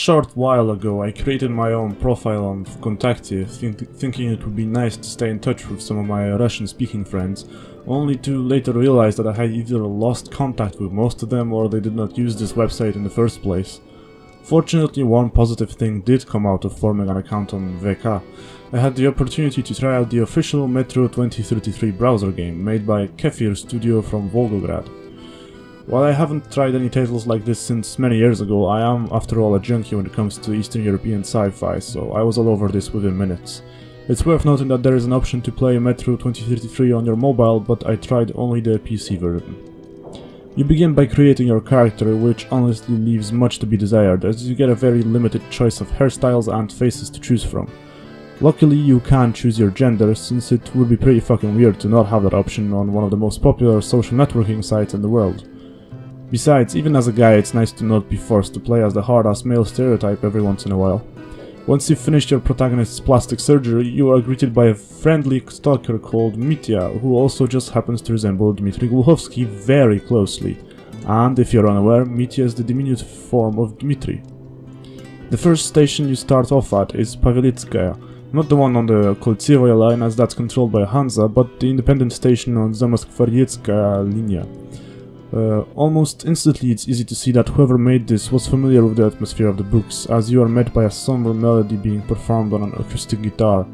short while ago I created my own profile on VKontakte, thinking it would be nice to stay in touch with some of my Russian-speaking friends, only to later realize that I had either lost contact with most of them or they did not use this website in the first place. Fortunately, one positive thing did come out of forming an account on VK. I had the opportunity to try out the official Metro 2033 browser game made by Kefir Studio from Volgograd. While I haven't tried any titles like this since many years ago, I am after all a junkie when it comes to Eastern European sci-fi, so I was all over this within minutes. It's worth noting that there is an option to play Metro 2033 on your mobile, but I tried only the PC version. You begin by creating your character, which honestly leaves much to be desired, as you get a very limited choice of hairstyles and faces to choose from. Luckily, you can choose your gender, since it would be pretty fucking weird to not have that option on one of the most popular social networking sites in the world. Besides, even as a guy, it's nice to not be forced to play as the hard-ass male stereotype every once in a while. Once you've finished your protagonist's plastic surgery, you are greeted by a friendly stalker called Mitya, who also just happens to resemble Dmitry Gluchovsky very closely. And if you're unaware, Mitya is the diminutive form of Dmitry. The first station you start off at is Pavelitskaya, not the one on the Koltsevoye line as that's controlled by Hansa, but the independent station on Zamoskvoretskaya linia. Almost instantly it's easy to see that whoever made this was familiar with the atmosphere of the books, as you are met by a somber melody being performed on an acoustic guitar.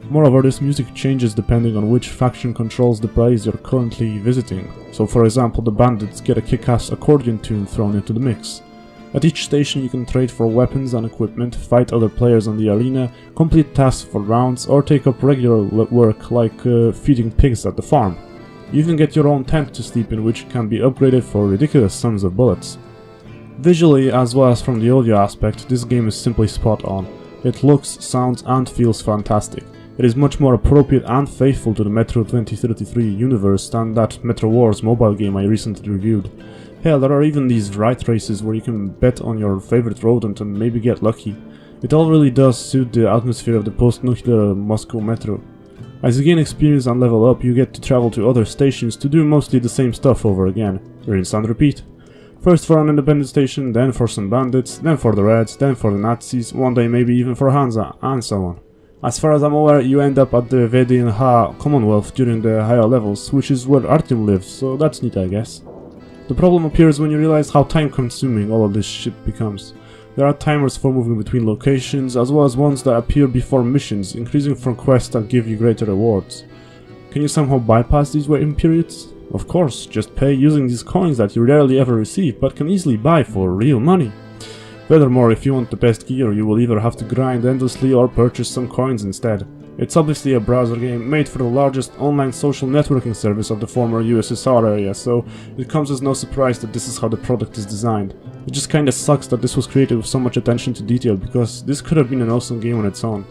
Moreover, this music changes depending on which faction controls the place you're currently visiting. So for example, the bandits get a kick-ass accordion tune thrown into the mix. At each station you can trade for weapons and equipment, fight other players on the arena, complete tasks for rounds, or take up regular work like feeding pigs at the farm. You even get your own tent to sleep in, which can be upgraded for ridiculous sums of bullets. Visually, as well as from the audio aspect, this game is simply spot on. It looks, sounds and feels fantastic. It is much more appropriate and faithful to the Metro 2033 universe than that Metro Wars mobile game I recently reviewed. Hell, there are even these ride races where you can bet on your favorite rodent and maybe get lucky. It all really does suit the atmosphere of the post-nuclear Moscow Metro. As you gain experience and level up, you get to travel to other stations to do mostly the same stuff over again. Rinse and repeat. First for an independent station, then for some bandits, then for the Reds, then for the Nazis, one day maybe even for Hansa, and so on. As far as I'm aware, you end up at the VDNH Commonwealth during the higher levels, which is where Artyom lives, so that's neat, I guess. The problem appears when you realize how time-consuming all of this shit becomes. There are timers for moving between locations, as well as ones that appear before missions, increasing from quests that give you greater rewards. Can you somehow bypass these waiting periods? Of course, just pay using these coins that you rarely ever receive, but can easily buy for real money. Furthermore, if you want the best gear, you will either have to grind endlessly or purchase some coins instead. It's obviously a browser game made for the largest online social networking service of the former USSR area, so it comes as no surprise that this is how the product is designed. It just kinda sucks that this was created with so much attention to detail, because this could have been an awesome game on its own.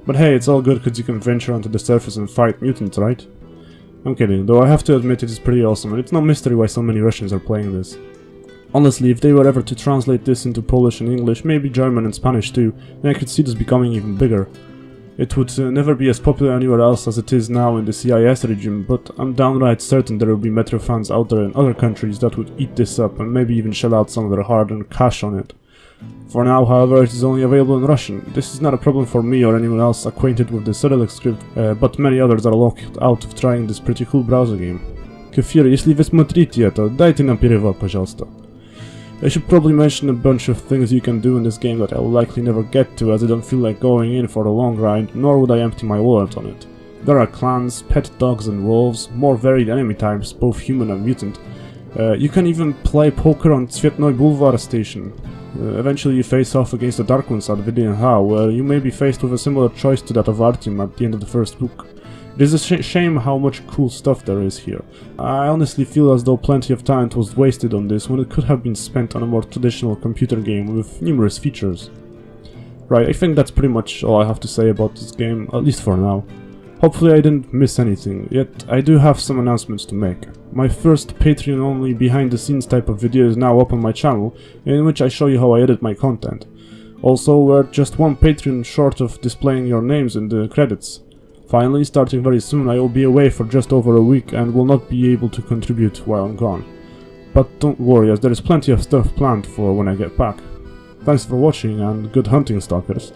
But hey, it's all good because you can venture onto the surface and fight mutants, right? I'm kidding, though I have to admit it is pretty awesome, and it's no mystery why so many Russians are playing this. Honestly, if they were ever to translate this into Polish and English, maybe German and Spanish too, then I could see this becoming even bigger. It would never be as popular anywhere else as it is now in the CIS region, but I'm downright certain there will be Metro fans out there in other countries that would eat this up and maybe even shell out some of their hard-earned cash on it. For now, however, it is only available in Russian. This is not a problem for me or anyone else acquainted with the Cyrillic script, but many others are locked out of trying this pretty cool browser game. Kefir, если вы смотрите это, дайте нам перевод, пожалуйста. I should probably mention a bunch of things you can do in this game that I will likely never get to, as I don't feel like going in for a long grind, nor would I empty my wallet on it. There are clans, pet dogs and wolves, more varied enemy types, both human and mutant. You can even play poker on Tsvetnoy Boulevard station. Eventually you face off against the Dark Ones at VDNH, where you may be faced with a similar choice to that of Artyom at the end of the first book. It is a shame how much cool stuff there is here. I honestly feel as though plenty of talent was wasted on this when it could have been spent on a more traditional computer game with numerous features. Right, I think that's pretty much all I have to say about this game, at least for now. Hopefully I didn't miss anything, yet I do have some announcements to make. My first Patreon-only behind-the-scenes type of video is now up on my channel, in which I show you how I edit my content. Also, we're just one Patreon short of displaying your names in the credits. Finally, starting very soon, I will be away for just over a week and will not be able to contribute while I'm gone. But don't worry, as there is plenty of stuff planned for when I get back. Thanks for watching and good hunting, stalkers.